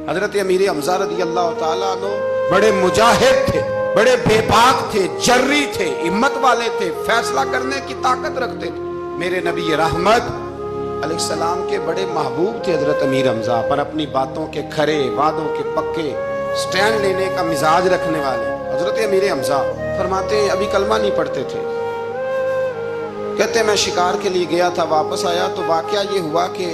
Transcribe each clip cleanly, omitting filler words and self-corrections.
حضرت امیر حمزہ رضی اللہ تعالیٰ عنہ بڑے مجاہد تھے، بڑے بے باک تھے، جری تھے، ہمت والے تھے، فیصلہ کرنے کی طاقت رکھتے تھے۔ میرے نبی رحمت علیہ السلام کے بڑے محبوب تھے حضرت امیر حمزہ، پر اپنی باتوں کے کھرے، وعدوں کے پکے، سٹینڈ لینے کا مزاج رکھنے والے حضرت امیر حمزہ فرماتے ہیں ابھی کلمہ نہیں پڑھتے تھے، کہتے ہیں میں شکار کے لیے گیا تھا، واپس آیا تو واقعہ یہ ہوا کہ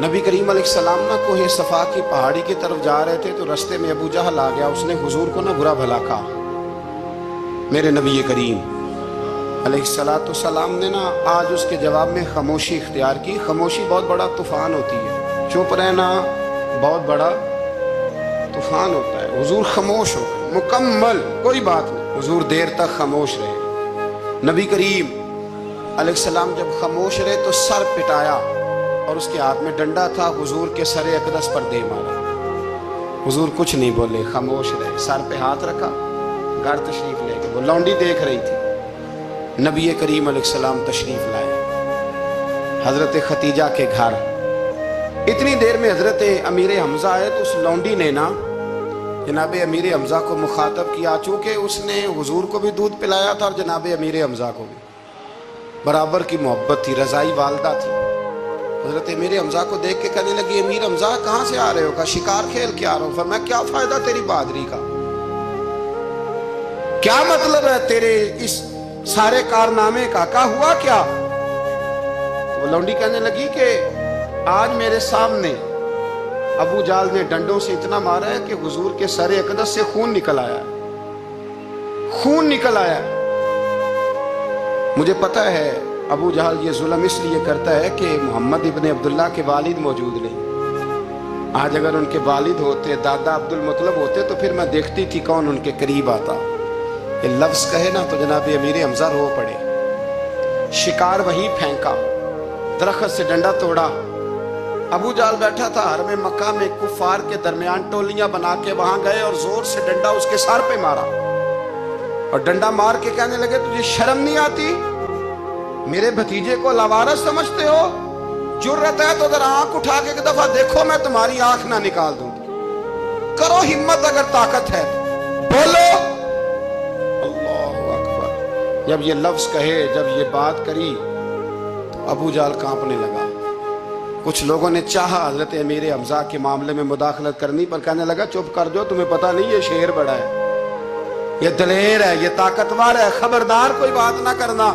نبی کریم علیہ السلام نہ کوہ صفا کی پہاڑی کی طرف جا رہے تھے تو رستے میں ابو جہل آ گیا، اس نے حضور کو نہ برا بھلا کہا۔ میرے نبی کریم علیہ السلام نے نا آج اس کے جواب میں خاموشی اختیار کی۔ خاموشی بہت بڑا طوفان ہوتی ہے، چپ رہنا بہت بڑا طوفان ہوتا ہے۔ حضور خاموش ہو گئے، مکمل کوئی بات نہیں، حضور دیر تک خاموش رہے۔ نبی کریم علیہ السلام جب خاموش رہے تو سر پٹایا اور اس کے ہاتھ میں ڈنڈا تھا، حضور کے سر اقدس پر دے مارا۔ حضور کچھ نہیں بولے، خاموش رہے، سر پہ ہاتھ رکھا، گھر تشریف لے گئے۔ وہ لونڈی دیکھ رہی تھی، نبی کریم علیہ السلام تشریف لائے حضرت ختیجہ کے گھر۔ اتنی دیر میں حضرت امیر حمزہ آئے تو اس لونڈی نے نا جناب امیر حمزہ کو مخاطب کیا، چونکہ اس نے حضور کو بھی دودھ پلایا تھا اور جناب امیر حمزہ کو بھی برابر کی محبت تھی، رضائی والدہ تھی۔ حضرت امیر حمزہ کو دیکھ کے کہنے لگی امیر حمزہ کہاں سے آ رہے ہو؟ کہا شکار کھیل کے آ رہا ہوں۔ فرمایا کیا فائدہ تیری بہادری کا، کیا مطلب ہے تیرے اس سارے کارنامے کا، کہا ہوا کیا؟ وہ لونڈی کہنے لگی کہ آج میرے سامنے ابو جال نے ڈنڈوں سے اتنا مارا ہے کہ حضور کے سر اقدس سے خون نکل آیا ہے، خون نکل آیا ہے۔ مجھے پتہ ہے ابو جہل یہ ظلم اس لیے کرتا ہے کہ محمد ابن عبداللہ کے والد موجود نہیں۔ آج اگر ان کے والد ہوتے، دادا عبد المطلب ہوتے تو پھر میں دیکھتی تھی کون ان کے قریب آتا۔ یہ لفظ کہے نا تو جناب امیر حمزہ رو پڑے، شکار وہیں پھینکا، درخت سے ڈنڈا توڑا۔ ابو جہل بیٹھا تھا حرم مکہ میں، کفار کے درمیان ٹولیاں بنا کے وہاں گئے اور زور سے ڈنڈا اس کے سر پہ مارا، اور ڈنڈا مار کے کہنے لگے تجھے شرم نہیں آتی؟ میرے بھتیجے کو لاوارث سمجھتے ہو؟ جرت ہے تو ذرا آنکھ اٹھا کے ایک دفعہ دیکھو، میں تمہاری آنکھ نہ نکال دوں گی، کرو ہمت اگر طاقت ہے بولو۔ اللہ اکبر۔ جب یہ لفظ کہے، جب یہ بات کری تو ابو جہل کانپنے لگا۔ کچھ لوگوں نے چاہا حضرت امیر حمزہ کے معاملے میں مداخلت کرنی، پر کہنے لگا چپ کر جو، تمہیں پتہ نہیں یہ شیر بڑا ہے، یہ دلیر ہے، یہ طاقتور ہے، خبردار کوئی بات نہ کرنا۔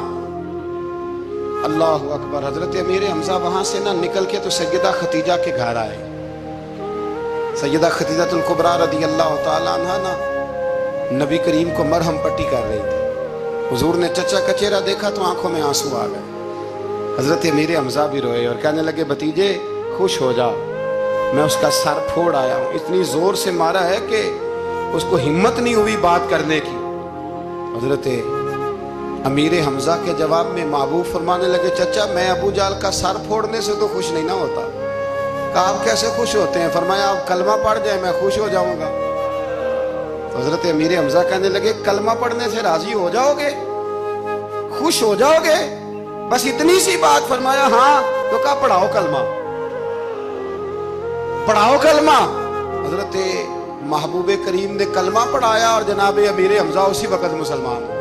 اللہ اکبر۔ حضرت امیر حمزہ وہاں سے نہ نکل کے تو سیدہ ختیجہ کے گھر آئے۔ سیدہ ختیجہ الکبریٰ رضی اللہ تعالیٰ عنہ نا نبی کریم کو مرہم پٹی کر رہی تھی۔ حضور نے چچا کا چہرہ دیکھا تو آنکھوں میں آنسو آ گئے۔ حضرت امیر حمزہ بھی روئے اور کہنے لگے بھتیجے خوش ہو جا، میں اس کا سر پھوڑ آیا ہوں۔ اتنی زور سے مارا ہے کہ اس کو ہمت نہیں ہوئی بات کرنے کی۔ حضرت امیر حمزہ کے جواب میں محبوب فرمانے لگے چچا میں ابو جہل کا سر پھوڑنے سے تو خوش نہیں نہ ہوتا۔ کہا آپ کیسے خوش ہوتے ہیں؟ فرمایا آپ کلمہ پڑھ جائیں میں خوش ہو جاؤں گا۔ تو حضرت امیر حمزہ کہنے لگے کلمہ پڑھنے سے راضی ہو جاؤ گے، خوش ہو جاؤ گے، بس اتنی سی بات؟ فرمایا ہاں۔ تو کہا پڑھاؤ کلمہ، پڑھاؤ کلمہ۔ حضرت محبوب کریم نے کلمہ پڑھایا اور جناب امیر حمزہ اسی وقت مسلمان ہو۔